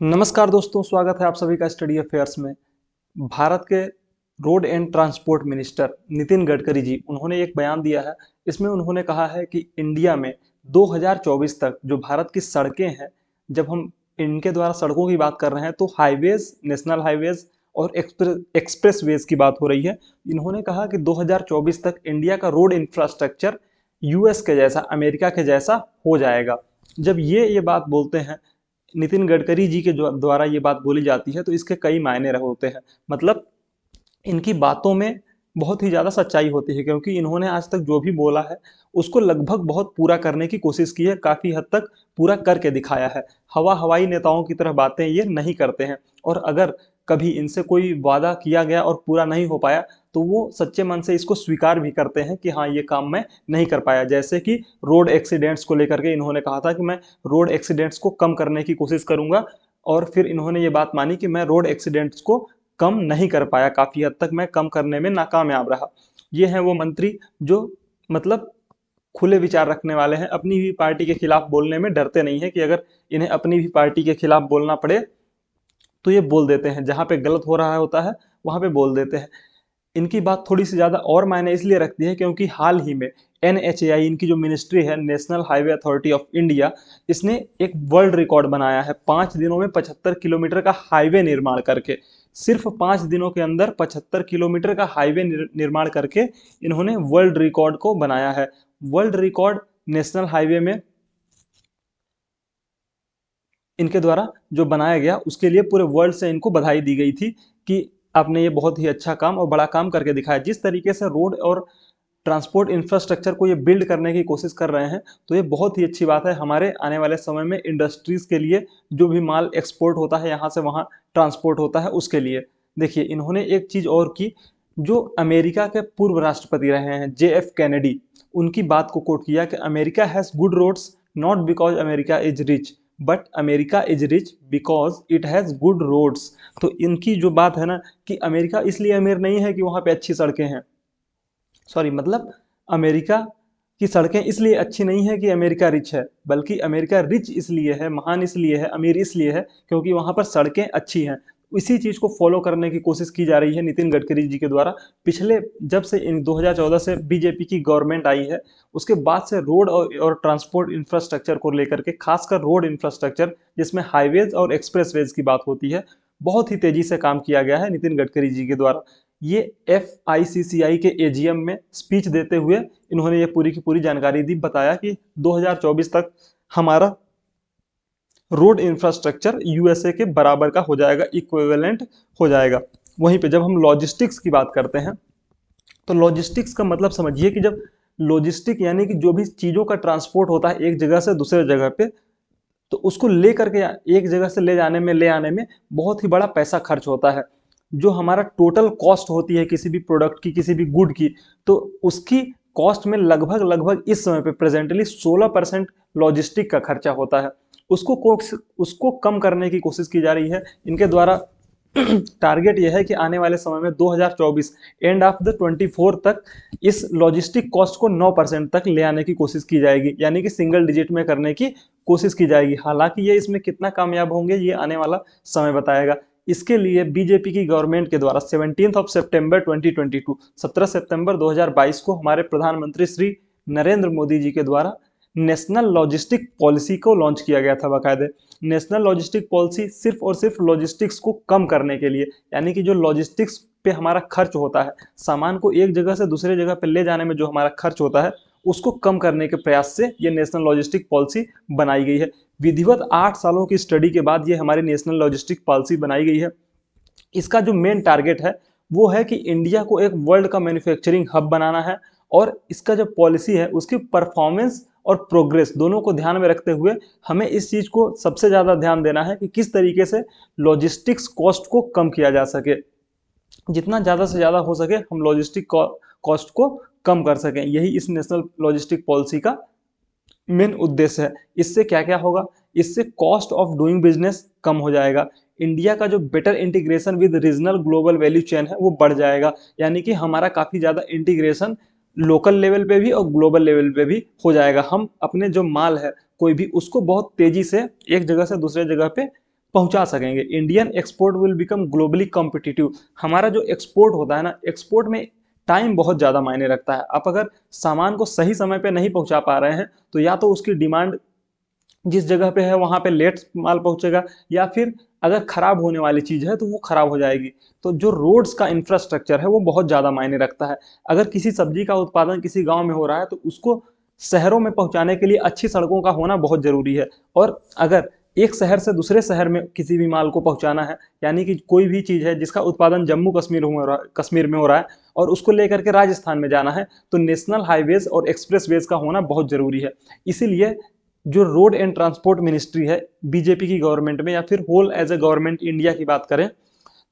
नमस्कार दोस्तों, स्वागत है आप सभी का स्टडी अफेयर्स में। भारत के road and transport minister Nitin Gadkari ji उन्होंने एक बयान दिया है। इसमें उन्होंने कहा है कि इंडिया में 2024 तक जो भारत की सड़कें हैं, जब हम इनके द्वारा सड़कों की बात कर रहे हैं तो हाईवेज, नेशनल हाईवेज और एक्सप्रेसवेज की बात हो रही है। इन्होंने कहा कि 2024 तक इंडिया का रोड इंफ्रास्ट्रक्चर यूएस के जैसा, अमेरिका के जैसा हो जाएगा। जब ये बात बोलते हैं नितिन गडकरी जी के द्वारा ये बात बोली जाती है तो इसके कई मायने होते हैं। मतलब इनकी बातों में बहुत ही ज़्यादा सच्चाई होती है, क्योंकि इन्होंने आज तक जो भी बोला है उसको लगभग बहुत पूरा करने की कोशिश की है, काफ़ी हद तक पूरा करके दिखाया है। हवाई नेताओं की तरह बातें ये नहीं करते हैं, और अगर कभी इनसे कोई वादा किया गया और पूरा नहीं हो पाया तो वो सच्चे मन से इसको स्वीकार भी करते हैं कि हाँ, ये काम मैं नहीं कर पाया। जैसे कि रोड एक्सीडेंट्स को लेकर के इन्होंने कहा था कि मैं रोड एक्सीडेंट्स को कम करने की कोशिश करूंगा, और फिर इन्होंने ये बात मानी कि मैं रोड एक्सीडेंट्स को कम नहीं कर पाया, काफी हद तक मैं कम करने में नाकामयाब रहा। ये हैं वो मंत्री जो मतलब खुले विचार रखने वाले हैं, अपनी भी पार्टी के खिलाफ बोलने में डरते नहीं है कि अगर इन्हें अपनी भी पार्टी के खिलाफ बोलना पड़े तो ये बोल देते हैं, जहां पे गलत हो रहा होता है वहां पे बोल देते हैं। इनकी बात थोड़ी सी ज़्यादा और मायने इसलिए रखती है क्योंकि हाल ही में NHAI, इनकी जो मिनिस्ट्री है, national highway authority of India, इसने एक वर्ल्ड रिकॉर्ड बनाया है 5 दिनों में 75 किलोमीटर का हाईवे निर्माण करके। सिर्फ 5 दिनों के अंदर 75 किलोमीटर का हाईवे निर्माण करके इन्होंने वर्ल्ड रिकॉर्ड को बनाया है। वर्ल्ड रिकॉर्ड नेशनल हाईवे में इनके द्वारा जो बनाया गया उसके लिए पूरे वर्ल्ड से इनको बधाई दी गई थी कि आपने ये बहुत ही अच्छा काम और बड़ा काम करके दिखाया। जिस तरीके से रोड और ट्रांसपोर्ट इंफ्रास्ट्रक्चर को ये बिल्ड करने की कोशिश कर रहे हैं तो ये बहुत ही अच्छी बात है हमारे आने वाले समय में इंडस्ट्रीज के लिए। जो भी माल एक्सपोर्ट होता है, यहाँ से वहाँ ट्रांसपोर्ट होता है, उसके लिए। देखिए, इन्होंने एक चीज और की, जो अमेरिका के पूर्व राष्ट्रपति रहे हैं JF कैनेडी, उनकी बात को कोट किया कि America has good roads not because America is rich but America is rich because it has good roads. तो इनकी जो बात है ना कि अमेरिका इसलिए अमीर नहीं है कि वहां पे अच्छी सड़कें हैं, सॉरी, मतलब अमेरिका की सड़कें इसलिए अच्छी नहीं है कि अमेरिका रिच है, बल्कि अमेरिका रिच इसलिए है, महान इसलिए है, अमीर इसलिए है क्योंकि वहां पर सड़कें अच्छी हैं। इसी चीज को फॉलो करने की कोशिश की जा रही है नितिन गडकरी जी के द्वारा। पिछले जब से इन 2014 से बीजेपी की गवर्नमेंट आई है, उसके बाद से रोड और ट्रांसपोर्ट इंफ्रास्ट्रक्चर को लेकर के, खासकर रोड इंफ्रास्ट्रक्चर जिसमें हाईवेज और एक्सप्रेसवेज की बात होती है, बहुत ही तेजी से काम किया गया है नितिन गडकरी जी के द्वारा। ये FICCI के AGM में स्पीच देते हुए इन्होंने ये पूरी की पूरी जानकारी दी, बताया कि 2024 तक हमारा रोड इंफ्रास्ट्रक्चर USA के बराबर का हो जाएगा, इक्विवेलेंट हो जाएगा। वहीं पे जब हम लॉजिस्टिक्स की बात करते हैं तो लॉजिस्टिक्स का मतलब समझिए कि जब लॉजिस्टिक यानी कि जो भी चीज़ों का ट्रांसपोर्ट होता है एक जगह से दूसरे जगह पे, तो उसको ले करके एक जगह से ले आने में बहुत ही बड़ा पैसा खर्च होता है। जो हमारा टोटल कॉस्ट होती है किसी भी प्रोडक्ट की, किसी भी गुड की, तो उसकी कॉस्ट में लगभग लगभग इस समय पे प्रेजेंटली 16% लॉजिस्टिक का खर्चा होता है। उसको कम करने की कोशिश की जा रही है इनके द्वारा। टारगेट यह है कि आने वाले समय में 2024 एंड ऑफ द 24 तक इस लॉजिस्टिक कॉस्ट को 9% तक ले आने की कोशिश की जाएगी, यानी कि सिंगल डिजिट में करने की कोशिश की जाएगी। हालांकि ये इसमें कितना कामयाब होंगे ये आने वाला समय बताएगा। इसके लिए बीजेपी की गवर्नमेंट के द्वारा 17 सितंबर 2022, 17 सितंबर 2022 को हमारे प्रधानमंत्री श्री नरेंद्र मोदी जी के द्वारा नेशनल लॉजिस्टिक पॉलिसी को लॉन्च किया गया था। बाकायदे नेशनल लॉजिस्टिक पॉलिसी सिर्फ और सिर्फ लॉजिस्टिक्स को कम करने के लिए, यानी कि जो लॉजिस्टिक्स पे हमारा खर्च होता है, सामान को एक जगह से दूसरे जगह पे ले जाने में जो हमारा खर्च होता है, उसको कम करने के प्रयास से ये नेशनल लॉजिस्टिक पॉलिसी बनाई गई है। विधिवत 8 सालों की स्टडी के बाद ये हमारी नेशनल लॉजिस्टिक पॉलिसी बनाई गई है। इसका जो मेन टारगेट है वो है कि इंडिया को एक वर्ल्ड का मैन्युफैक्चरिंग हब बनाना है, और इसका जो पॉलिसी है उसकी परफॉर्मेंस और प्रोग्रेस दोनों को ध्यान में रखते हुए हमें इस चीज को सबसे ज्यादा ध्यान देना है कि किस तरीके से लॉजिस्टिक्स कॉस्ट को कम किया जा सके। जितना ज्यादा से ज्यादा हो सके हम लॉजिस्टिक कॉस्ट को कम कर सकें, यही इस नेशनल लॉजिस्टिक पॉलिसी का मेन उद्देश्य है। इससे क्या क्या होगा? इससे कॉस्ट ऑफ डूइंग बिजनेस कम हो जाएगा। इंडिया का जो better integration with regional global value chain है वो बढ़ जाएगा, यानी कि हमारा काफी ज्यादा इंटीग्रेशन लोकल लेवल पे भी और ग्लोबल लेवल पे भी हो जाएगा। हम अपने जो माल है कोई भी, उसको बहुत तेजी से एक जगह से दूसरे जगह पे पहुंचा सकेंगे। Indian export will become globally competitive. हमारा जो एक्सपोर्ट होता है ना, एक्सपोर्ट में टाइम बहुत ज़्यादा मायने रखता है। आप अगर सामान को सही समय पे नहीं पहुंचा पा रहे हैं तो या तो उसकी डिमांड जिस जगह पे है वहां पे लेट माल पहुंचेगा, या फिर अगर खराब होने वाली चीज है तो वो खराब हो जाएगी। तो जो रोड्स का इंफ्रास्ट्रक्चर है वो बहुत ज्यादा मायने रखता है। अगर किसी सब्जी का उत्पादन किसी गांव में हो रहा है तो उसको शहरों में पहुंचाने के लिए अच्छी सड़कों का होना बहुत जरूरी है। और अगर एक शहर से दूसरे शहर में किसी भी माल को पहुंचाना है, यानी कि कोई भी चीज है जिसका उत्पादन जम्मू कश्मीर में हो रहा है और उसको लेकर के राजस्थान में जाना है, तो नेशनल हाईवेज और एक्सप्रेसवेज का होना बहुत जरूरी है। इसीलिए जो रोड एंड ट्रांसपोर्ट मिनिस्ट्री है बीजेपी की गवर्नमेंट में, या फिर whole as a government India की बात करें,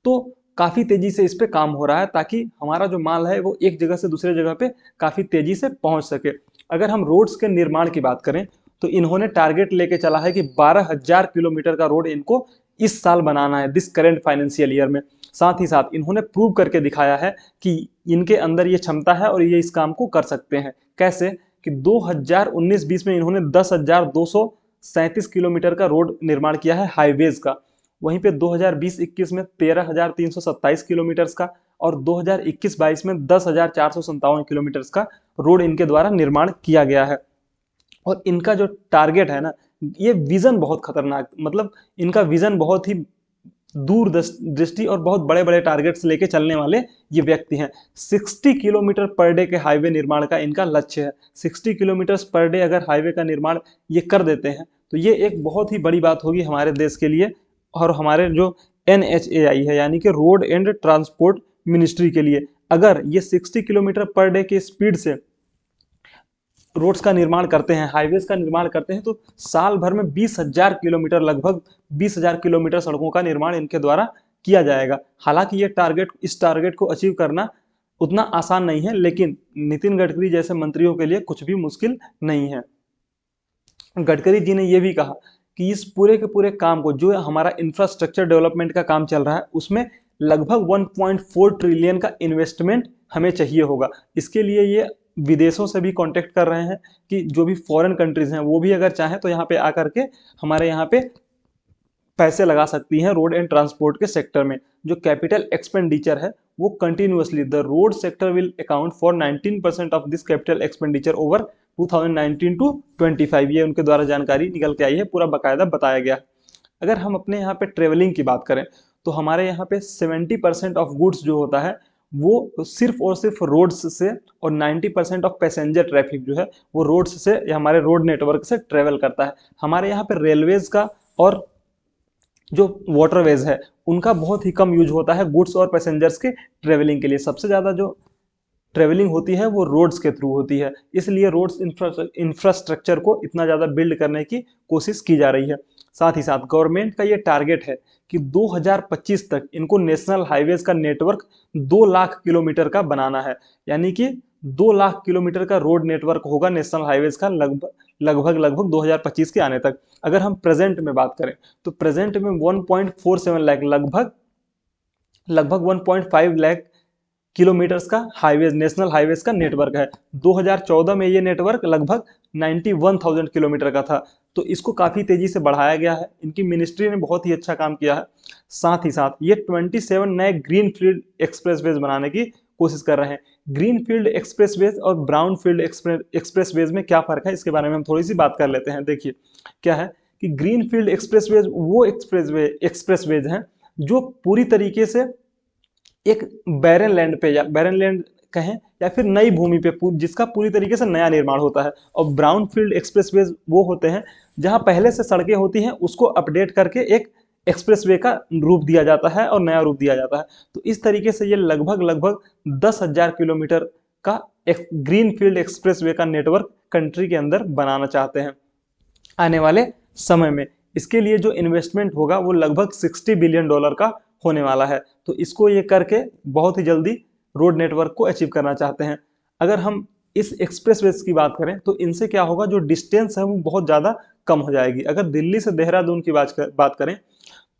तो काफी तेजी से इस पे काम हो रहा है ताकि हमारा जो माल है वो एक जगह से दूसरे जगह पे काफी तेजी से पहुंच सके। अगर हम रोड्स के निर्माण की बात करें तो इन्होंने टारगेट लेके चला है कि 12,000 किलोमीटर का रोड इनको इस साल बनाना है, दिस करेंट फाइनेंशियल ईयर में। साथ ही साथ इन्होंने प्रूव करके दिखाया है कि इनके अंदर ये क्षमता है और ये इस काम को कर सकते हैं। कैसे कि 2019-20 में इन्होंने 10,237 किलोमीटर का रोड निर्माण किया है हाईवेज का। वहीं पे 2020-21 में 13,327 किलोमीटर का और 2021-22 में 10,457 किलोमीटर का रोड इनके द्वारा निर्माण किया गया है। और इनका जो टारगेट है ना, ये विजन बहुत खतरनाक, मतलब इनका विजन बहुत ही दूर दृष्टि और बहुत बड़े बड़े टारगेट्स लेके चलने वाले ये व्यक्ति हैं। 60 किलोमीटर पर डे के हाईवे निर्माण का इनका लक्ष्य है। 60 किलोमीटर पर डे अगर हाईवे का निर्माण ये कर देते हैं तो ये एक बहुत ही बड़ी बात होगी हमारे देश के लिए और हमारे जो NHAI है यानी कि रोड एंड ट्रांसपोर्ट मिनिस्ट्री के लिए। अगर ये 60 किलोमीटर पर डे की स्पीड से रोड्स का निर्माण करते हैं, हाईवेज का निर्माण करते हैं, तो साल भर में 20,000 किलोमीटर, लगभग 20,000 किलोमीटर सड़कों का निर्माण इनके द्वारा किया जाएगा। हालांकि इस टारगेट को अचीव करना उतना आसान नहीं है, लेकिन नितिन गडकरी जैसे मंत्रियों के लिए कुछ भी मुश्किल नहीं है। गडकरी जी ने यह भी कहा कि इस पूरे के पूरे काम को, जो हमारा इंफ्रास्ट्रक्चर डेवलपमेंट का काम चल रहा है, उसमें लगभग 1.4 ट्रिलियन का इन्वेस्टमेंट हमें चाहिए होगा। इसके लिए ये विदेशों से भी कांटेक्ट कर रहे हैं कि जो भी फॉरेन कंट्रीज हैं वो भी अगर चाहें तो यहाँ पे आकर के हमारे यहाँ पे पैसे लगा सकती हैं रोड एंड ट्रांसपोर्ट के सेक्टर में। जो कैपिटल एक्सपेंडिचर है वो continuously the road sector will account for 19% of this capital expenditure over 2019 to 25। ये उनके द्वारा जानकारी निकल के आई है, पूरा बाकायदा बताया गया। अगर हम अपने यहाँ पे ट्रेवलिंग की बात करें तो हमारे यहाँ पे 70% ऑफ गुड्स जो होता है वो सिर्फ और सिर्फ रोड्स से, और 90% ऑफ पैसेंजर ट्रैफिक जो है वो रोड्स से या हमारे रोड नेटवर्क से ट्रेवल करता है। हमारे यहाँ पे रेलवेज का और जो वाटरवेज है उनका बहुत ही कम यूज होता है गुड्स और पैसेंजर्स के ट्रेवलिंग के लिए। सबसे ज़्यादा जो ट्रेवलिंग होती है वो रोड्स के थ्रू होती है, इसलिए रोड्स इंफ्रास्ट्रक्चर को इतना ज़्यादा बिल्ड करने की कोशिश की जा रही है। साथ ही साथ गवर्नमेंट का ये टारगेट है कि 2025 तक इनको नेशनल हाईवेज का नेटवर्क 2 लाख किलोमीटर का बनाना है, यानी कि 2 लाख किलोमीटर का रोड नेटवर्क होगा नेशनल हाईवेज का लगभग 2025 के आने तक। अगर हम प्रेजेंट में बात करें तो प्रेजेंट में 1.47 लाख, लगभग 1.5 लाख किलोमीटर्स का हाईवेज, नेशनल हाईवेज का नेटवर्क है। 2014 में ये नेटवर्क लगभग 91,000 किलोमीटर का था, तो इसको काफ़ी तेजी से बढ़ाया गया है। इनकी मिनिस्ट्री ने बहुत ही अच्छा काम किया है। साथ ही साथ ये 27 नए ग्रीन फील्ड एक्सप्रेसवेज बनाने की कोशिश कर रहे हैं। ग्रीन फील्ड एक्सप्रेसवेज और ब्राउन फील्ड एक्सप्रेसवेज में क्या फ़र्क है, इसके बारे में हम थोड़ी सी बात कर लेते हैं। देखिए क्या है कि ग्रीन फील्ड एक्सप्रेसवेज वो एक्सप्रेसवेज हैं जो पूरी तरीके से एक बैरन लैंड पे, या बैरन लैंड कहें या फिर नई भूमि पे, जिसका पूरी तरीके से नया निर्माण होता है। और ब्राउन फील्ड एक्सप्रेसवेज वो होते हैं जहां पहले से सड़कें होती हैं उसको अपडेट करके एक एक्सप्रेसवे का रूप दिया जाता है और नया रूप दिया जाता है। तो इस तरीके से ये लगभग 10,000 किलोमीटर का एक ग्रीन फील्ड एक्सप्रेसवे का नेटवर्क कंट्री के अंदर बनाना चाहते हैं आने वाले समय में। इसके लिए जो इन्वेस्टमेंट होगा वो लगभग $60 बिलियन का होने वाला है। तो इसको ये करके बहुत ही जल्दी रोड नेटवर्क को अचीव करना चाहते हैं। अगर हम इस एक्सप्रेसवेज की बात करें तो इनसे क्या होगा, जो डिस्टेंस है वो बहुत ज़्यादा कम हो जाएगी। अगर दिल्ली से देहरादून की बात करें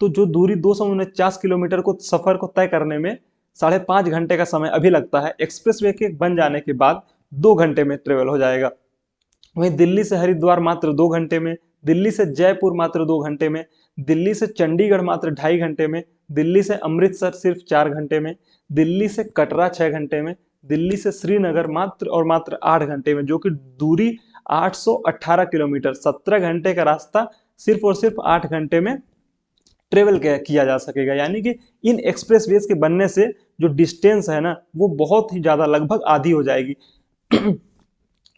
तो जो दूरी 249 किलोमीटर को सफ़र को तय करने में 5.5 घंटे का समय अभी लगता है, एक्सप्रेसवे के बन जाने के बाद 2 घंटे में ट्रेवल हो जाएगा। वहीं दिल्ली से हरिद्वार मात्र 2 घंटे में, दिल्ली से जयपुर मात्र 2 घंटे में, दिल्ली से चंडीगढ़ मात्र 2.5 घंटे में, दिल्ली से अमृतसर सिर्फ 4 घंटे में, दिल्ली से कटरा 6 घंटे में, दिल्ली से श्रीनगर मात्र और मात्र 8 घंटे में, जो कि दूरी 818 किलोमीटर, 17 घंटे का रास्ता सिर्फ और सिर्फ 8 घंटे में ट्रेवल किया जा सकेगा। यानी कि इन एक्सप्रेसवेज के बनने से जो डिस्टेंस है ना वो बहुत ही ज़्यादा, लगभग आधी हो जाएगी।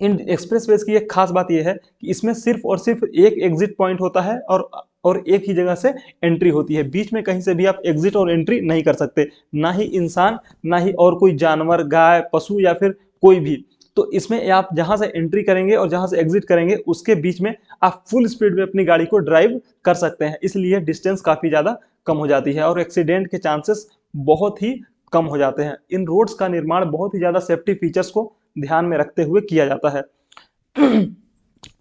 इन एक्सप्रेसवेज की एक खास बात यह है कि इसमें सिर्फ और सिर्फ एक एग्जिट पॉइंट होता है और एक ही जगह से एंट्री होती है। बीच में कहीं से भी आप एग्जिट और एंट्री नहीं कर सकते, ना ही इंसान, ना ही और कोई जानवर, गाय, पशु या फिर कोई भी। तो इसमें आप जहां से एंट्री करेंगे और जहां से एग्जिट करेंगे उसके बीच में आप फुल स्पीड में अपनी गाड़ी को ड्राइव कर सकते हैं। इसलिए डिस्टेंस काफ़ी ज़्यादा कम हो जाती है और एक्सीडेंट के चांसेस बहुत ही कम हो जाते हैं। इन रोड्स का निर्माण बहुत ही ज़्यादा सेफ्टी फीचर्स को ध्यान में रखते हुए किया जाता है।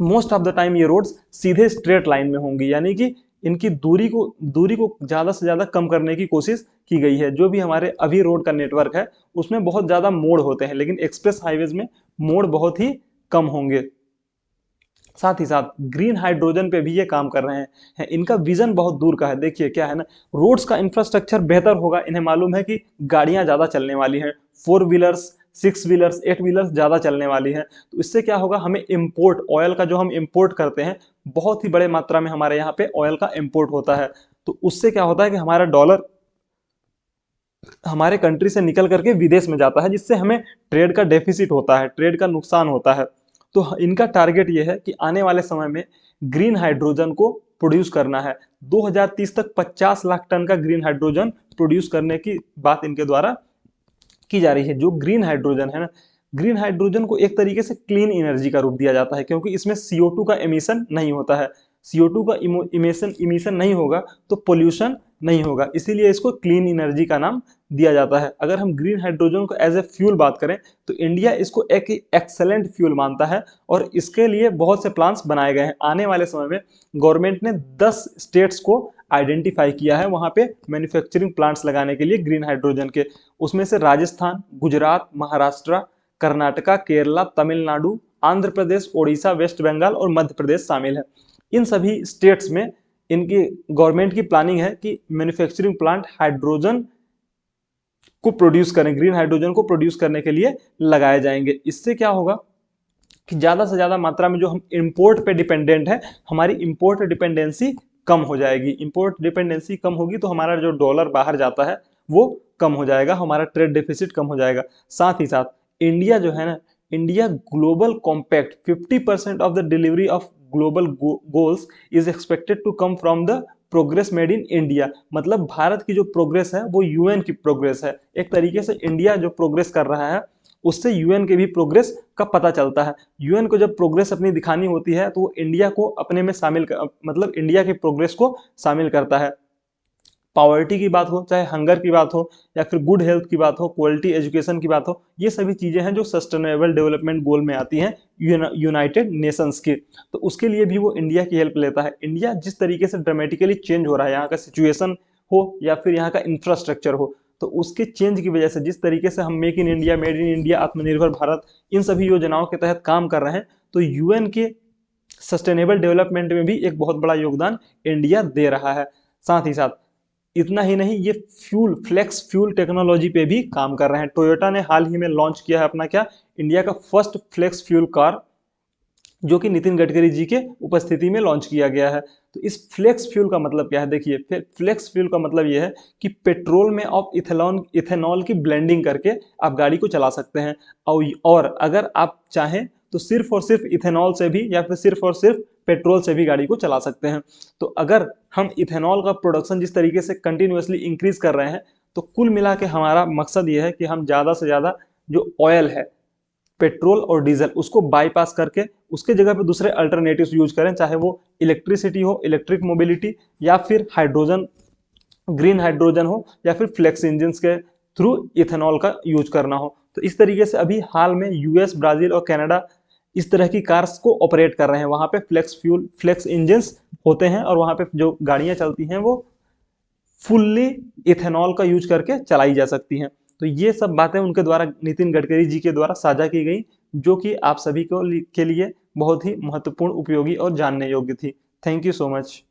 मोस्ट ऑफ द टाइम ये रोड्स सीधे स्ट्रेट लाइन में होंगी, यानी कि इनकी दूरी को ज़्यादा से ज़्यादा कम करने की कोशिश की गई है। जो भी हमारे अभी रोड का नेटवर्क है उसमें बहुत ज़्यादा मोड़ होते हैं, लेकिन एक्सप्रेस हाईवेज में मोड़ बहुत ही कम होंगे। साथ ही साथ ग्रीन हाइड्रोजन पे भी ये काम कर रहे हैं। इनका विजन बहुत दूर का है। देखिए क्या है ना, रोड्स का इंफ्रास्ट्रक्चर बेहतर होगा, इन्हें मालूम है कि गाड़ियां ज़्यादा चलने वाली हैं, 4 व्हीलर्स, 6 व्हीलर्स, 8 व्हीलर्स ज़्यादा चलने वाली हैं। तो इससे क्या होगा, हमें इम्पोर्ट ऑयल का, जो हम इम्पोर्ट करते हैं, बहुत ही बड़े मात्रा में हमारे यहाँ पे ऑयल का इम्पोर्ट होता है। तो उससे क्या होता है कि हमारा डॉलर हमारे कंट्री से निकल करके विदेश में जाता है, जिससे हमें ट्रेड का डेफिसिट होता है, ट्रेड का नुकसान होता है। तो इनका टारगेट ये है कि आने वाले समय में ग्रीन हाइड्रोजन को प्रोड्यूस करना है। 2030 तक 50 लाख टन का ग्रीन हाइड्रोजन प्रोड्यूस करने की बात इनके द्वारा की जा रही है। जो ग्रीन हाइड्रोजन है ना, ग्रीन हाइड्रोजन को एक तरीके से क्लीन एनर्जी का रूप दिया जाता है, क्योंकि इसमें CO2 का एमिशन नहीं होता है। CO2 का इमिशन नहीं होगा तो पोल्यूशन नहीं होगा, इसीलिए इसको क्लीन एनर्जी का नाम दिया जाता है। अगर हम ग्रीन हाइड्रोजन को एज ए फ्यूल बात करें तो इंडिया इसको एक एक्सेलेंट फ्यूल मानता है और इसके लिए बहुत से प्लान्स बनाए गए हैं। आने वाले समय में गवर्नमेंट ने 10 स्टेट्स को आइडेंटिफाई किया है वहाँ पे मैन्युफैक्चरिंग प्लांट्स लगाने के लिए ग्रीन हाइड्रोजन के। उसमें से राजस्थान, गुजरात, महाराष्ट्र, कर्नाटका, केरला, तमिलनाडु, आंध्र प्रदेश, ओडिशा, वेस्ट बंगाल और मध्य प्रदेश शामिल है। इन सभी स्टेट्स में इनकी गवर्नमेंट की प्लानिंग है कि मैन्युफैक्चरिंग प्लांट हाइड्रोजन को प्रोड्यूस करें, ग्रीन हाइड्रोजन को प्रोड्यूस करने के लिए लगाए जाएंगे। इससे क्या होगा कि ज़्यादा से ज़्यादा मात्रा में जो हम इंपोर्ट पे डिपेंडेंट है, हमारी इंपोर्ट डिपेंडेंसी कम हो जाएगी। इंपोर्ट डिपेंडेंसी कम होगी तो हमारा जो डॉलर बाहर जाता है वो कम हो जाएगा, हमारा ट्रेड डेफिसिट कम हो जाएगा। साथ ही साथ इंडिया जो है ना, India global compact 50% of the delivery of global goals is expected to come from the progress made in India. मतलब भारत की जो प्रोग्रेस है वो UN की प्रोग्रेस है। एक तरीके से इंडिया जो प्रोग्रेस कर रहा है उससे UN के भी प्रोग्रेस का पता चलता है। UN को जब प्रोग्रेस अपनी दिखानी होती है तो वो इंडिया को अपने में मतलब इंडिया के प्रोग्रेस को शामिल करता है। पॉवर्टी की बात हो, चाहे हंगर की बात हो, या फिर गुड हेल्थ की बात हो, क्वालिटी एजुकेशन की बात हो, ये सभी चीज़ें हैं जो सस्टेनेबल डेवलपमेंट गोल में आती हैं यूनाइटेड नेशंस की। तो उसके लिए भी वो इंडिया की हेल्प लेता है। इंडिया जिस तरीके से ड्रामेटिकली चेंज हो रहा है, यहाँ का सिचुएशन हो या फिर यहाँ का इंफ्रास्ट्रक्चर हो, तो उसके चेंज की वजह से जिस तरीके से हम make in India, made in India, आत्मनिर्भर भारत, इन सभी योजनाओं के तहत काम कर रहे हैं, तो UN के सस्टेनेबल डेवलपमेंट में भी एक बहुत बड़ा योगदान इंडिया दे रहा है। साथ ही साथ इतना ही नहीं, ये फ्लेक्स फ्यूल टेक्नोलॉजी पे भी काम कर रहे हैं। टोयोटा ने हाल ही में लॉन्च किया है अपना इंडिया का फर्स्ट फ्लेक्स फ्यूल कार, जो कि नितिन गडकरी जी के उपस्थिति में लॉन्च किया गया है। तो इस फ्लेक्स फ्यूल का मतलब क्या है, देखिए फ्लेक्स फ्यूल का मतलब ये है कि पेट्रोल में आप इथेनॉल की ब्लेंडिंग करके आप गाड़ी को चला सकते हैं। और अगर आप चाहें तो सिर्फ और सिर्फ इथेनॉल से भी या फिर सिर्फ और सिर्फ पेट्रोल से भी गाड़ी को चला सकते हैं। तो अगर हम इथेनॉल का प्रोडक्शन जिस तरीके से कंटिन्यूअसली इंक्रीज कर रहे हैं, तो कुल मिला के हमारा मकसद ये है कि हम ज़्यादा से ज़्यादा जो ऑयल है, पेट्रोल और डीजल, उसको बाईपास करके उसके जगह पे दूसरे अल्टरनेटिव्स यूज करें, चाहे वो इलेक्ट्रिसिटी हो, इलेक्ट्रिक मोबिलिटी, या फिर हाइड्रोजन, ग्रीन हाइड्रोजन हो, या फिर फ्लेक्स इंजन के थ्रू इथेनॉल का यूज करना हो। तो इस तरीके से अभी हाल में US, ब्राजील और कनाडा इस तरह की कार्स को ऑपरेट कर रहे हैं। वहाँ पे फ्लेक्स इंजन्स होते हैं और वहाँ पे जो गाड़ियाँ चलती हैं वो फुल्ली इथेनॉल का यूज करके चलाई जा सकती हैं। तो ये सब बातें उनके द्वारा, नितिन गडकरी जी के द्वारा साझा की गई, जो कि आप सभी को के लिए बहुत ही महत्वपूर्ण, उपयोगी और जानने योग्य थी। Thank you so much.